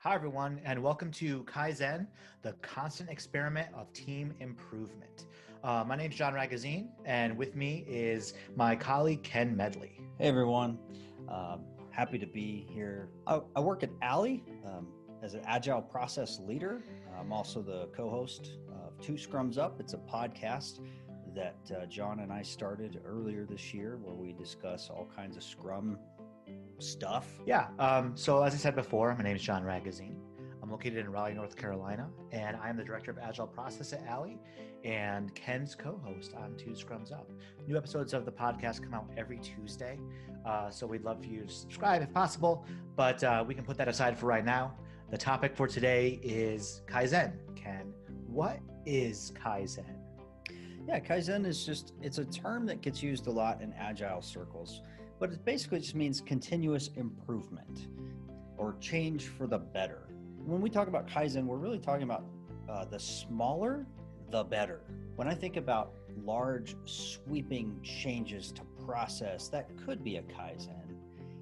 Hi, everyone, and welcome to Kaizen, the constant experiment of team improvement. My name is John Ragozzine, and with me is my colleague, Ken Medley. Hey, everyone. Happy to be here. I work at Alley as an agile process leader. I'm also the co-host of Two Scrums Up. It's a podcast that John and I started earlier this year where we discuss all kinds of Scrum stuff. So as I said before, my name is John Ragozzine. I'm located in Raleigh, North Carolina, and I am the director of Agile Process at Alley and Ken's co-host on Two Scrums Up. New episodes of the podcast come out every Tuesday, so we'd love for you to subscribe if possible, but we can put that aside for right now. The topic for today is Kaizen. Ken, what is Kaizen? Yeah, Kaizen it's a term that gets used a lot in agile circles, but it basically just means continuous improvement or change for the better. When we talk about Kaizen, we're really talking about the smaller, the better. When I think about large sweeping changes to process, that could be a Kaizen.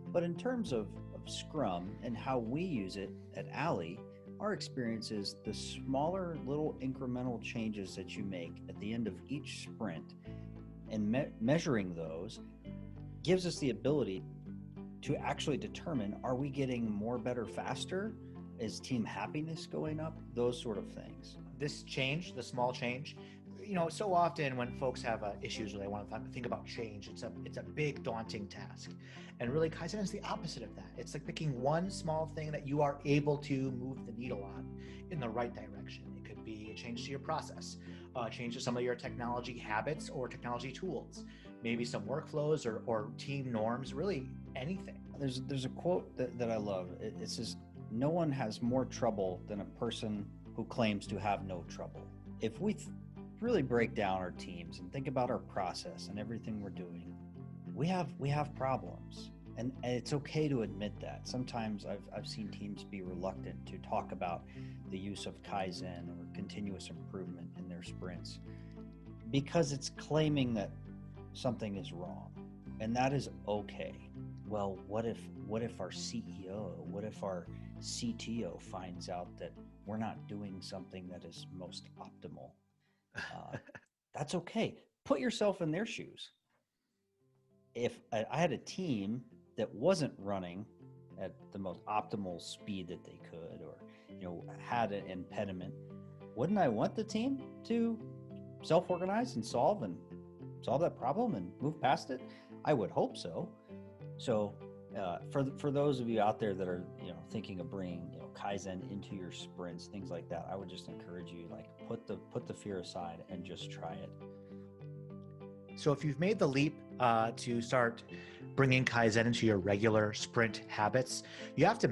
But in terms of Scrum and how we use it at Alley, our experience is the smaller little incremental changes that you make at the end of each sprint and measuring those gives us the ability to actually determine, are we getting more, better, faster? Is team happiness going up? Those sort of things. This change, the small change, so often when folks have issues or they want to think about change, it's a big daunting task. And really Kaizen is the opposite of that. It's like picking one small thing that you are able to move the needle on in the right direction. It could be a change to your process, change to some of your technology habits or technology tools, maybe some workflows or team norms, really anything. There's a quote that I love. It says, "No one has more trouble than a person who claims to have no trouble." If we really break down our teams and think about our process and everything we're doing, we have problems, and it's okay to admit that. Sometimes I've seen teams be reluctant to talk about the use of Kaizen or continuous improvement in their sprints because it's claiming that something is wrong, and that is okay. Well, what if our CEO, what if our CTO finds out that we're not doing something that is most optimal? That's okay. Put yourself in their shoes. If I had a team that wasn't running at the most optimal speed that they could, or had an impediment, wouldn't I want the team to self-organize and solve that problem and move past it? I would hope so. So for those of you out there that are thinking of bringing Kaizen into your sprints, things like that, I would just encourage you, put the fear aside and just try it. So if you've made the leap to start bringing Kaizen into your regular sprint habits, you have to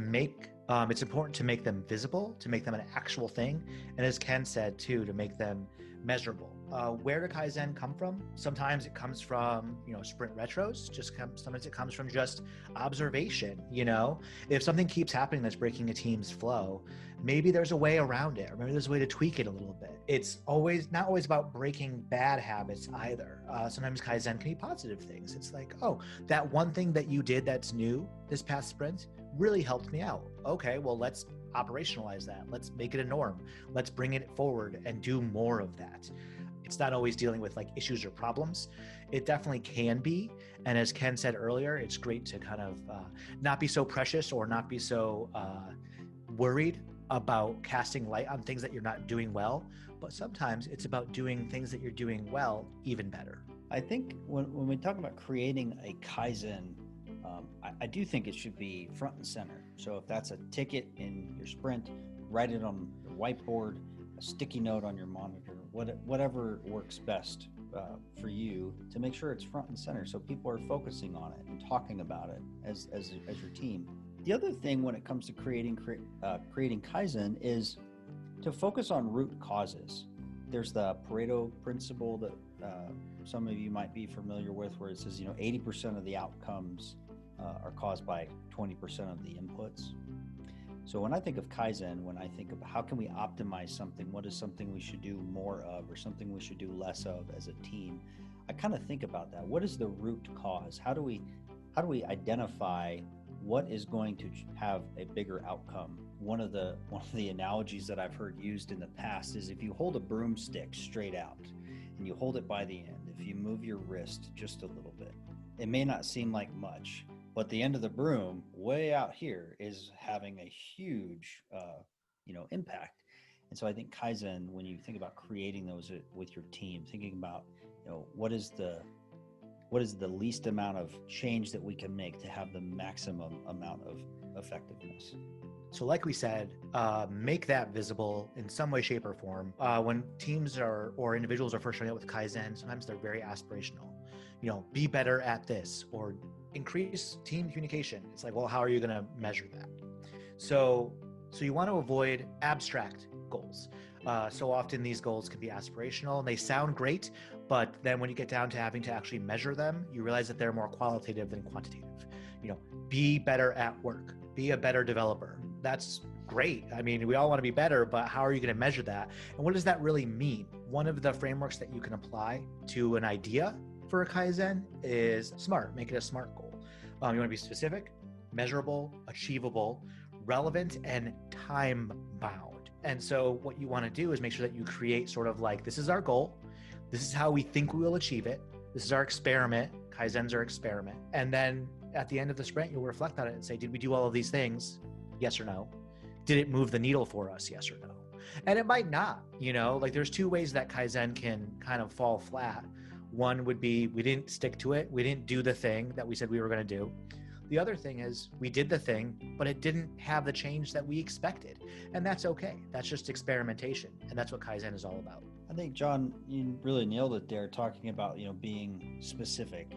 it's important to make them visible, to make them an actual thing, and as Ken said too, to make them measurable. Where does Kaizen come from? Sometimes it comes from sprint retros. Sometimes it comes from just observation. If something keeps happening that's breaking a team's flow, maybe there's a way around it, or maybe there's a way to tweak it a little bit. It's not always about breaking bad habits either. Sometimes Kaizen can be positive things. It's like, oh, that one thing that you did that's new this past sprint really helped me out. Okay, well, let's operationalize that. Let's make it a norm. Let's bring it forward and do more of that. It's not always dealing with issues or problems. It definitely can be. And as Ken said earlier, it's great to kind of not be so precious or not be so worried about casting light on things that you're not doing well. But sometimes it's about doing things that you're doing well even better. I think when we talk about creating a Kaizen, I do think it should be front and center. So if that's a ticket in your sprint, write it on the whiteboard, a sticky note on your monitor, whatever works best for you to make sure it's front and center so people are focusing on it and talking about it as your team. The other thing when it comes to creating Kaizen is to focus on root causes. There's the Pareto principle that some of you might be familiar with, where it says 80% of the outcomes are caused by 20% of the inputs. So when I think of Kaizen, when I think of how can we optimize something, what is something we should do more of or something we should do less of as a team, I kind of think about that. What is the root cause? How do we identify what is going to have a bigger outcome one of the analogies that I've heard used in the past is if you hold a broomstick straight out and you hold it by the end, if you move your wrist just a little bit, it may not seem like much, but the end of the broom way out here is having a huge impact. And so I think Kaizen, when you think about creating those with your team, thinking about what is the least amount of change that we can make to have the maximum amount of effectiveness. So like we said, make that visible in some way, shape, or form. When teams or individuals are first starting out with Kaizen, sometimes they're very aspirational. Be better at this or increase team communication. It's like, well, how are you going to measure that? So you want to avoid abstract goals. So often these goals can be aspirational and they sound great, but then when you get down to having to actually measure them, you realize that they're more qualitative than quantitative. Be better at work, be a better developer. That's great. I mean, we all want to be better, but how are you going to measure that? And what does that really mean? One of the frameworks that you can apply to an idea for a Kaizen is SMART. Make it a SMART goal. You want to be specific, measurable, achievable, relevant, and time bound. And so what you want to do is make sure that you create sort of like, this is our goal. This is how we think we will achieve it. This is our experiment. Kaizens are experiment. And then at the end of the sprint, you'll reflect on it and say, did we do all of these things? Yes or no? Did it move the needle for us? Yes or no? And it might not, like there's two ways that Kaizen can kind of fall flat. One would be we didn't stick to it. We didn't do the thing that we said we were going to do. The other thing is we did the thing, but it didn't have the change that we expected. And that's okay. That's just experimentation. And that's what Kaizen is all about. I think, John, you really nailed it there, talking about, being specific.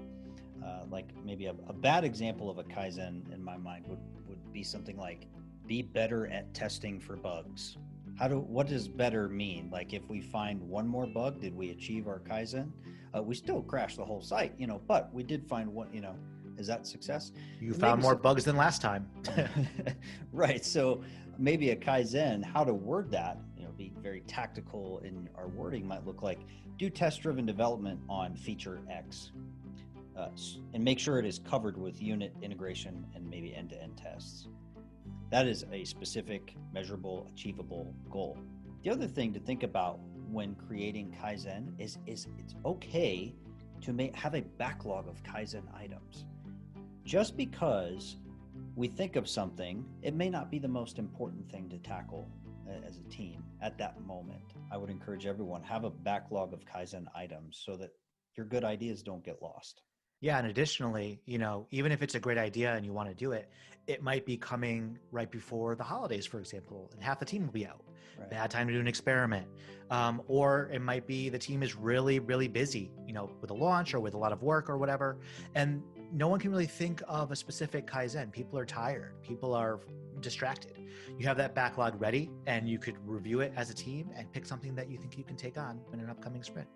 Like maybe a bad example of a Kaizen in my mind would be something like be better at testing for bugs. What does better mean? Like if we find one more bug, did we achieve our Kaizen? We still crashed the whole site, but we did find one, is that success? You found more bugs than last time. Right. So maybe a Kaizen, how to word that, be very tactical in our wording might look like do test-driven development on feature X. And make sure it is covered with unit integration and maybe end-to-end tests. That is a specific, measurable, achievable goal. The other thing to think about when creating Kaizen is it's okay to have a backlog of Kaizen items. Just because we think of something, it may not be the most important thing to tackle as a team at that moment. I would encourage everyone, have a backlog of Kaizen items so that your good ideas don't get lost. Yeah. And additionally, even if it's a great idea and you want to do it, it might be coming right before the holidays, for example, and half the team will be out. Right. Bad time to do an experiment. Or it might be the team is really, really busy, with a launch or with a lot of work or whatever. And no one can really think of a specific Kaizen. People are tired. People are distracted. You have that backlog ready and you could review it as a team and pick something that you think you can take on in an upcoming sprint.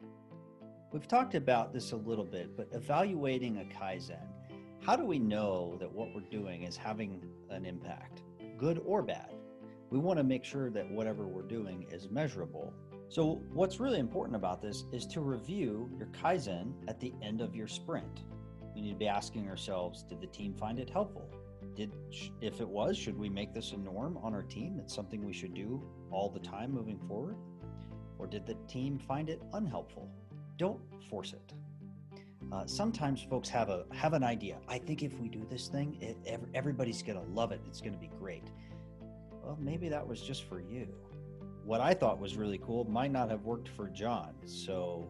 We've talked about this a little bit, but evaluating a Kaizen, how do we know that what we're doing is having an impact, good or bad? We want to make sure that whatever we're doing is measurable. So what's really important about this is to review your Kaizen at the end of your sprint. We need to be asking ourselves, did the team find it helpful? If it was, should we make this a norm on our team? It's something we should do all the time moving forward? Or did the team find it unhelpful? Don't force it. Sometimes folks have an idea. I think if we do this thing, everybody's going to love it. It's going to be great. Well, maybe that was just for you. What I thought was really cool might not have worked for John. So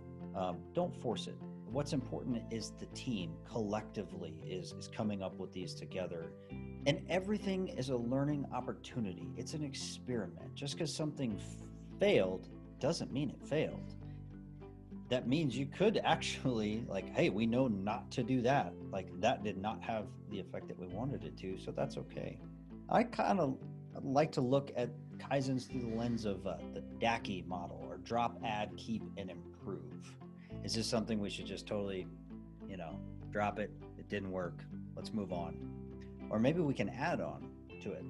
don't force it. What's important is the team collectively is coming up with these together. And everything is a learning opportunity. It's an experiment. Just because something failed doesn't mean it failed. That means you could actually hey, we know not to do that. That did not have the effect that we wanted it to. So that's okay. I kind of like to look at Kaizens through the lens of the DACI model, or drop, add, keep, and improve. Is this something we should just totally, drop it? It didn't work. Let's move on. Or maybe we can add on to it.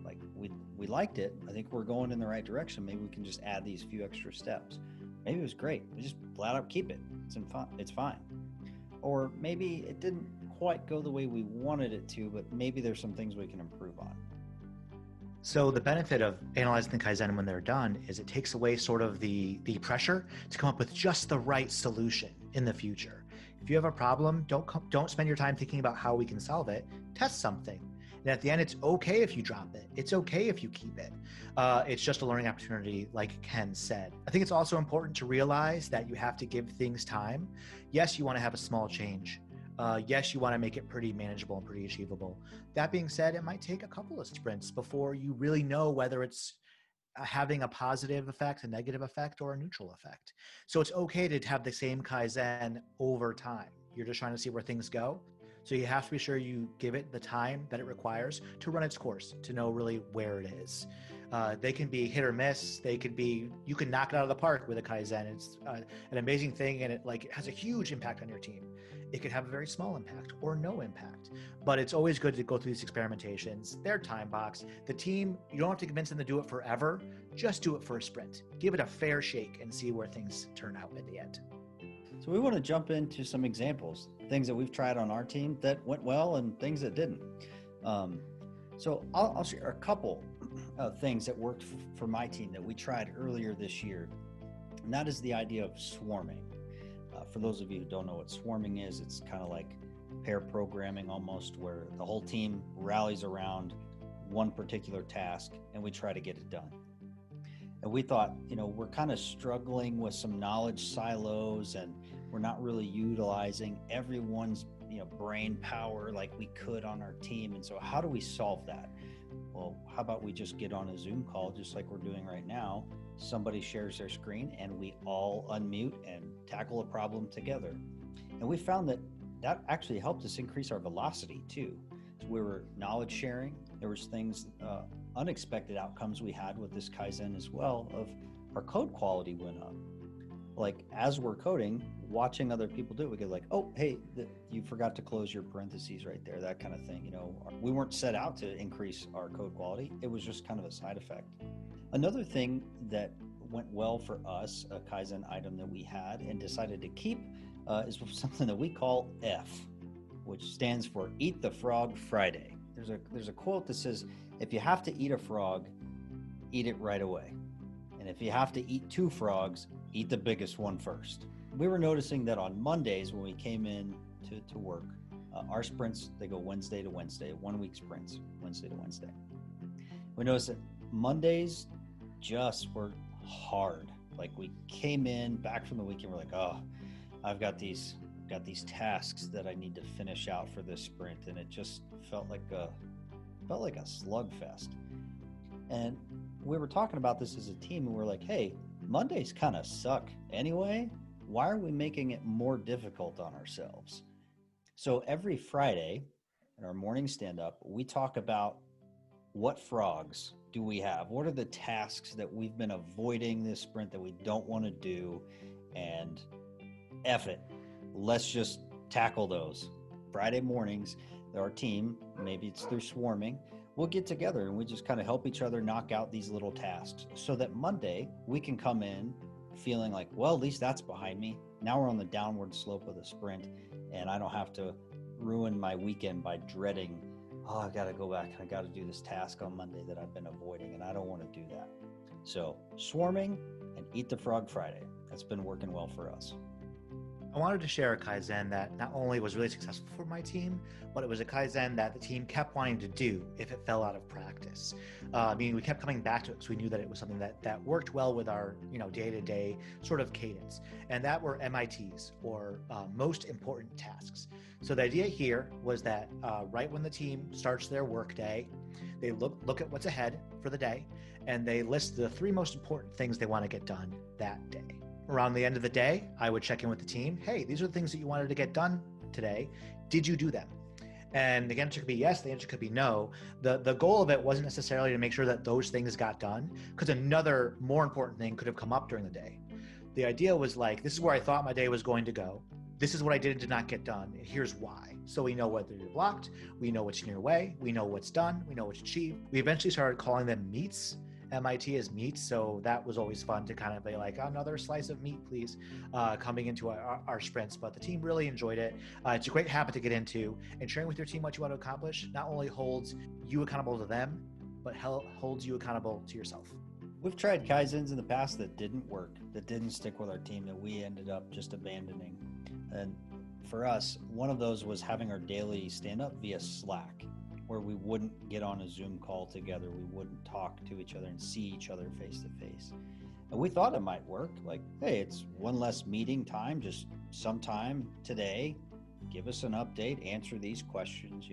We liked it. I think we're going in the right direction. Maybe we can just add these few extra steps. Maybe it was great. We just flat out keep it. It's fine. Or maybe it didn't quite go the way we wanted it to, but maybe there's some things we can improve on. So the benefit of analyzing the Kaizen when they're done is it takes away sort of the pressure to come up with just the right solution in the future. If you have a problem, don't spend your time thinking about how we can solve it. Test something. And at the end, it's okay if you drop it. It's okay if you keep it. It's just a learning opportunity, like Ken said. I think it's also important to realize that you have to give things time. Yes, you want to have a small change. Yes, you want to make it pretty manageable and pretty achievable. That being said, it might take a couple of sprints before you really know whether it's having a positive effect, a negative effect, or a neutral effect. So it's okay to have the same Kaizen over time. You're just trying to see where things go. So you have to be sure you give it the time that it requires to run its course, to know really where it is. They can be hit or miss. You can knock it out of the park with a Kaizen. It's an amazing thing, and it has a huge impact on your team. It could have a very small impact or no impact, but it's always good to go through these experimentations. They're time boxed. The team, you don't have to convince them to do it forever. Just do it for a sprint. Give it a fair shake and see where things turn out at the end. So we want to jump into some examples, things that we've tried on our team that went well and things that didn't. So I'll share a couple of things that worked for my team that we tried earlier this year, and that is the idea of swarming. For those of you who don't know what swarming is, it's kind of like pair programming almost, where the whole team rallies around one particular task and we try to get it done. And we thought, we're kind of struggling with some knowledge silos, and we're not really utilizing everyone's, brain power like we could on our team. And so how do we solve that? Well, how about we just get on a Zoom call, just like we're doing right now? Somebody shares their screen and we all unmute and tackle a problem together. And we found that actually helped us increase our velocity too. So we were knowledge sharing. There was things, unexpected outcomes we had with this Kaizen as well, of our code quality went up. Like as we're coding, watching other people do it, we get like, oh, hey, you forgot to close your parentheses right there, that kind of thing. We weren't set out to increase our code quality. It was just kind of a side effect. Another thing that went well for us, a Kaizen item that we had and decided to keep, is something that we call F, which stands for Eat the Frog Friday. There's a quote that says, if you have to eat a frog, eat it right away. And if you have to eat 2 frogs, eat the biggest one first. We were noticing that on Mondays when we came in to work, our sprints, they go Wednesday to Wednesday, 1 week sprints, Wednesday to Wednesday. We noticed that Mondays just were hard. Like we came in back from the weekend, we're like, oh, I've got these tasks that I need to finish out for this sprint. And it just felt like a slugfest. And we were talking about this as a team, and we're like, hey, Mondays kind of suck anyway. Why are we making it more difficult on ourselves? So every Friday in our morning stand-up, we talk about what frogs do we have? What are the tasks that we've been avoiding this sprint that we don't want to do? And F it, let's just tackle those. Friday mornings, our team, maybe it's through swarming, we'll get together and we just kind of help each other knock out these little tasks so that Monday we can come in feeling like, well, at least that's behind me. Now we're on the downward slope of the sprint and I don't have to ruin my weekend by dreading, oh, I got to go back. I got to do this task on Monday that I've been avoiding, and I don't want to do that. So swarming and Eat the Frog Friday, that's been working well for us. I wanted to share a Kaizen that not only was really successful for my team, but it was a Kaizen that the team kept wanting to do if it fell out of practice. We kept coming back to it because we knew that it was something that worked well with our day-to-day sort of cadence. And that were MITs, or most important tasks. So the idea here was that right when the team starts their work day, they look at what's ahead for the day, and they list the 3 most important things they want to get done that day. Around the end of the day, I would check in with the team. Hey, these are the things that you wanted to get done today. Did you do them? And the answer could be yes, the answer could be no. The goal of it wasn't necessarily to make sure that those things got done, because another more important thing could have come up during the day. The idea was like, this is where I thought my day was going to go. This is what I did and did not get done, and here's why. So we know whether you're blocked, we know what's in your way, we know what's done, we know what's achieved. We eventually started calling them meats. MIT is meat, so that was always fun to kind of be like, another slice of meat, please, coming into our sprints. But the team really enjoyed it. It's a great habit to get into, and sharing with your team what you want to accomplish not only holds you accountable to them, but holds you accountable to yourself. We've tried Kaizens in the past that didn't work, that didn't stick with our team, that we ended up just abandoning. And for us, one of those was having our daily stand-up via Slack, where we wouldn't get on a Zoom call together. We wouldn't talk to each other and see each other face to face. And we thought it might work. Like, hey, it's one less meeting time, just sometime today, give us an update, answer these questions,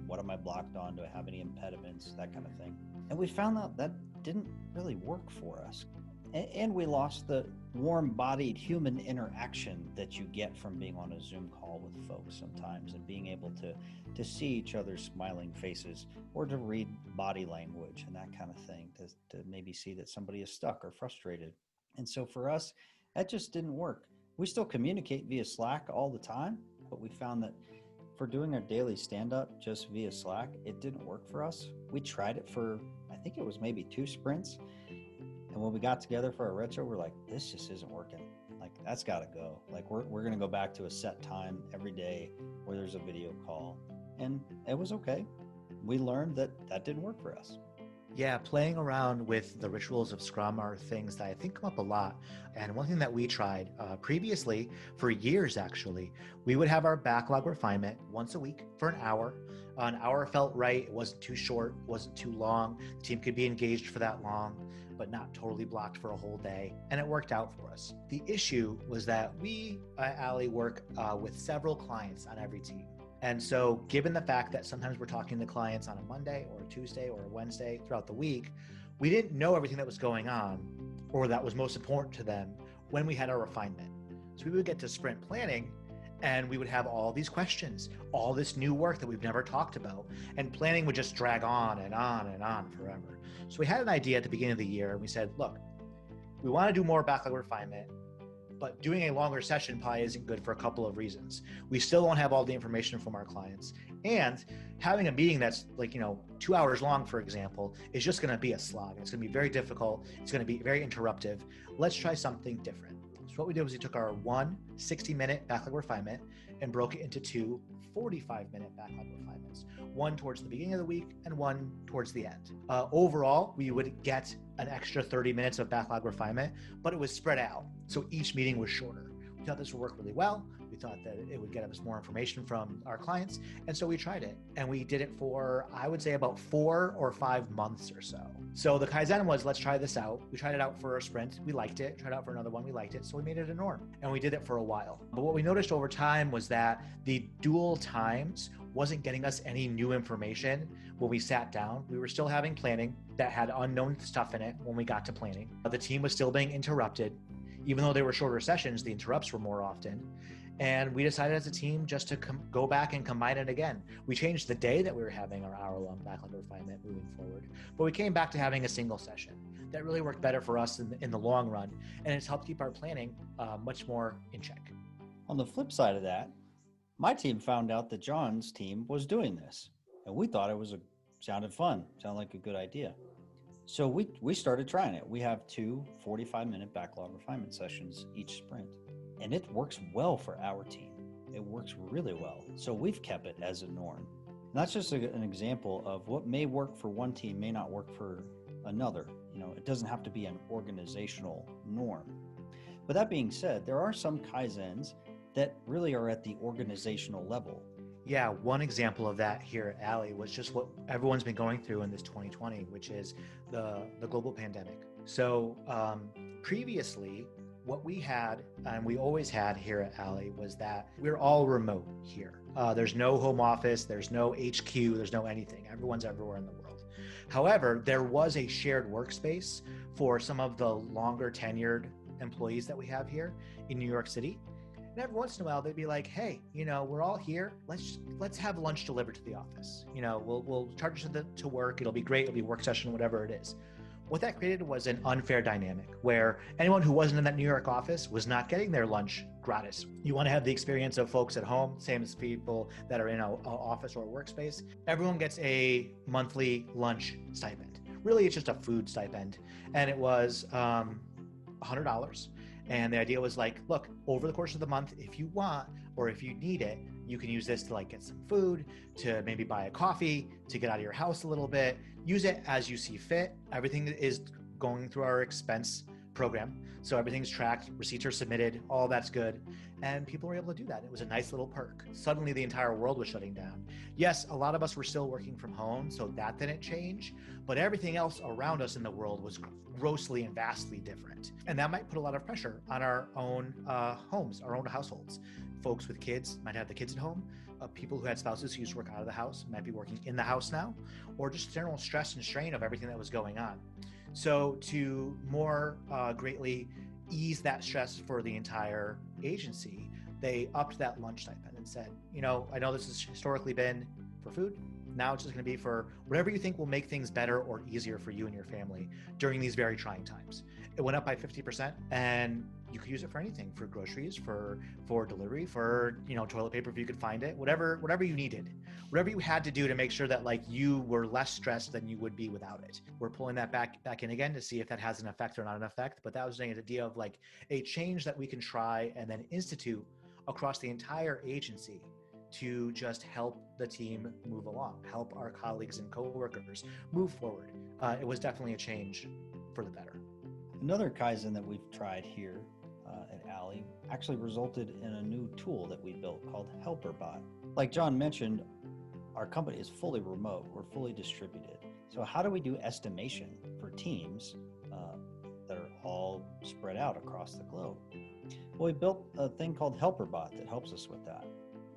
what am I blocked on? Do I have any impediments? That kind of thing. And we found out that didn't really work for us. And we lost the warm-bodied human interaction that you get from being on a Zoom call with folks sometimes, and being able to see each other's smiling faces, or to read body language and that kind of thing, to maybe see that somebody is stuck or frustrated. And so for us, that just didn't work. We still communicate via Slack all the time, but we found that for doing our daily stand-up just via Slack, it didn't work for us. We tried it for, I think it was maybe 2 sprints. And when we got together for our retro, we're like, this just isn't working. Like, that's got to go. Like, we're going to go back to a set time every day where there's a video call. And it was okay. We learned that didn't work for us. Yeah, playing around with the rituals of Scrum are things that I think come up a lot. And one thing that we tried previously, for years actually, we would have our backlog refinement once a week for an hour. An hour felt right. It wasn't too short, wasn't too long. The team could be engaged for that long, but not totally blocked for a whole day. And it worked out for us. The issue was that we at Alley work with several clients on every team. And so given the fact that sometimes we're talking to clients on a Monday or a Tuesday or a Wednesday throughout the week, we didn't know everything that was going on or that was most important to them when we had our refinement. So we would get to sprint planning and we would have all these questions, all this new work that we've never talked about, and planning would just drag on and on and on forever. So we had an idea at the beginning of the year and we said, look, we want to do more backlog refinement, but doing a longer session probably isn't good for a couple of reasons. We still won't have all the information from our clients. And having a meeting that's 2 hours long, for example, is just going to be a slog. It's going to be very difficult. It's going to be very interruptive. Let's try something different. So what we did was we took our 1 60-minute backlog refinement and broke it into 2 45-minute backlog refinements, one towards the beginning of the week and one towards the end. Overall, we would get an extra 30 minutes of backlog refinement, but it was spread out. So each meeting was shorter. We thought this would work really well. We thought that it would get us more information from our clients. And so we tried it, and we did it for, I would say, about 4 or 5 months or so. So the Kaizen was, let's try this out. We tried it out for a sprint. We liked it. Tried it out for another one. We liked it. So we made it a norm, and we did it for a while. But what we noticed over time was that the dual times wasn't getting us any new information when we sat down. We were still having planning that had unknown stuff in it when we got to planning. The team was still being interrupted. Even though they were shorter sessions, the interrupts were more often. And we decided as a team just to go back and combine it again. We changed the day that we were having our hour-long backlog refinement moving forward, but we came back to having a single session. That really worked better for us in the long run, and it's helped keep our planning much more in check. On the flip side of that, my team found out that John's team was doing this, and we thought it sounded fun, sounded like a good idea. So we started trying it. We have 2 45-minute backlog refinement sessions each sprint, and it works well for our team. It works really well. So we've kept it as a norm. And that's just an example of what may work for one team may not work for another. It doesn't have to be an organizational norm. But that being said, there are some Kaizens that really are at the organizational level. Yeah, one example of that here at Alley was just what everyone's been going through in this 2020, which is the global pandemic. So previously, what we had, and we always had here at Alley, was that we're all remote here. There's no home office, there's no HQ, there's no anything. Everyone's everywhere in the world. However, there was a shared workspace for some of the longer tenured employees that we have here in New York City. And every once in a while, they'd be like, hey, we're all here. Let's have lunch delivered to the office. We'll charge you to work. It'll be great. It'll be a work session, whatever it is. What that created was an unfair dynamic where anyone who wasn't in that New York office was not getting their lunch gratis. You want to have the experience of folks at home, same as people that are in an office or a workspace. Everyone gets a monthly lunch stipend. Really, it's just a food stipend. And it was $100. And the idea was like, look, over the course of the month, if you want, or if you need it, you can use this to like get some food, to maybe buy a coffee, to get out of your house a little bit. Use it as you see fit. Everything is going through our expense program. So everything's tracked, receipts are submitted, all that's good. And people were able to do that. It was a nice little perk. Suddenly the entire world was shutting down. Yes, a lot of us were still working from home, so that didn't change, but everything else around us in the world was grossly and vastly different. And that might put a lot of pressure on our own homes, our own households. Folks with kids might have the kids at home. People who had spouses who used to work out of the house might be working in the house now, or just general stress and strain of everything that was going on. So to more greatly ease that stress for the entire agency, they upped that lunch stipend and said, I know this has historically been for food. Now it's just going to be for whatever you think will make things better or easier for you and your family during these very trying times. It went up by 50%, and you could use it for anything, for groceries, for delivery, for toilet paper if you could find it, whatever you needed, whatever you had to do to make sure that like you were less stressed than you would be without it. We're pulling that back in again to see if that has an effect or not an effect. But that was an idea of like a change that we can try and then institute across the entire agency to just help the team move along, help our colleagues and coworkers move forward. It was definitely a change for the better. Another Kaizen that we've tried here at Alley actually resulted in a new tool that we built called HelperBot. Like John mentioned, our company is fully remote. We're fully distributed. So how do we do estimation for teams that are all spread out across the globe? Well, we built a thing called HelperBot that helps us with that.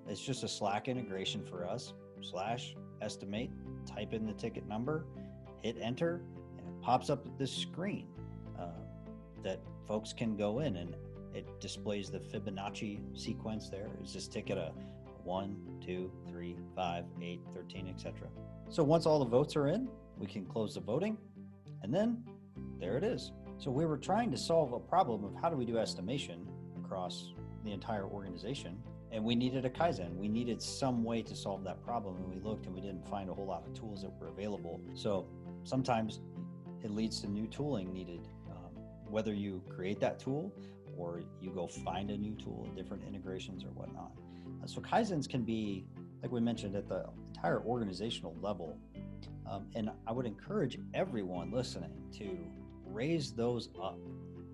It's just a Slack integration for us, /estimate, type in the ticket number, hit enter, and it pops up this screen that folks can go in, and it displays the Fibonacci sequence there. Is this ticket a 1, 2, 3, 5, 8, 13, etc.? So once all the votes are in, we can close the voting, and then there it is. So we were trying to solve a problem of how do we do estimation across the entire organization, and we needed a Kaizen. We needed some way to solve that problem, and we looked and we didn't find a whole lot of tools that were available. So sometimes it leads to new tooling needed, whether you create that tool or you go find a new tool, different integrations or whatnot. So Kaizens can be, like we mentioned, at the entire organizational level. And I would encourage everyone listening to raise those up.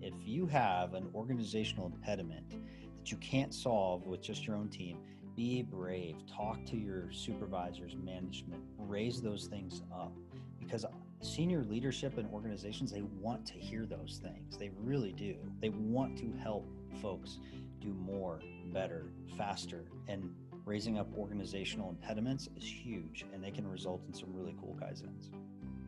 If you have an organizational impediment that you can't solve with just your own team, be brave, talk to your supervisors, management, raise those things up, because senior leadership in organizations, they want to hear those things. They really do. They want to help folks do more, better, faster, and raising up organizational impediments is huge, and they can result in some really cool Kaizens.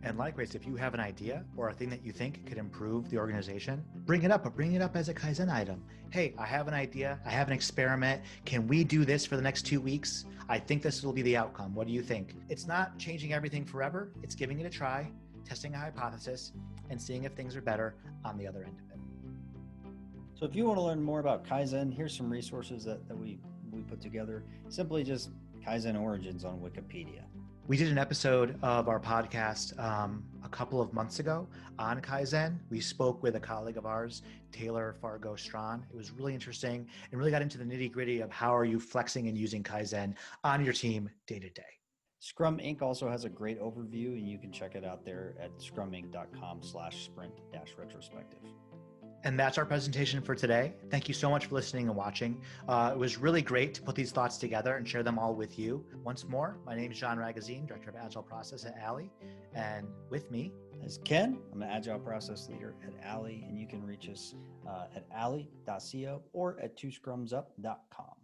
And likewise, if you have an idea or a thing that you think could improve the organization, bring it up, but bring it up as a Kaizen item. Hey, I have an idea. I have an experiment. Can we do this for the next 2 weeks? I think this will be the outcome. What do you think? It's not changing everything forever. It's giving it a try, testing a hypothesis, and seeing if things are better on the other end of it. So if you want to learn more about Kaizen, here's some resources that we put together. Simply just Kaizen Origins on Wikipedia. We did an episode of our podcast a couple of months ago on Kaizen. We spoke with a colleague of ours, Taylor Fargo-Strawn. It was really interesting and really got into the nitty-gritty of how are you flexing and using Kaizen on your team day to day. Scrum Inc. also has a great overview, and you can check it out there at scruminc.com/sprint-retrospective. And that's our presentation for today. Thank you so much for listening and watching. It was really great to put these thoughts together and share them all with you. Once more, my name is John Ragozzine, Director of Agile Process at Alley. And with me is Ken. I'm an Agile Process Leader at Alley, and you can reach us at alley.co or at twoscrumsup.com.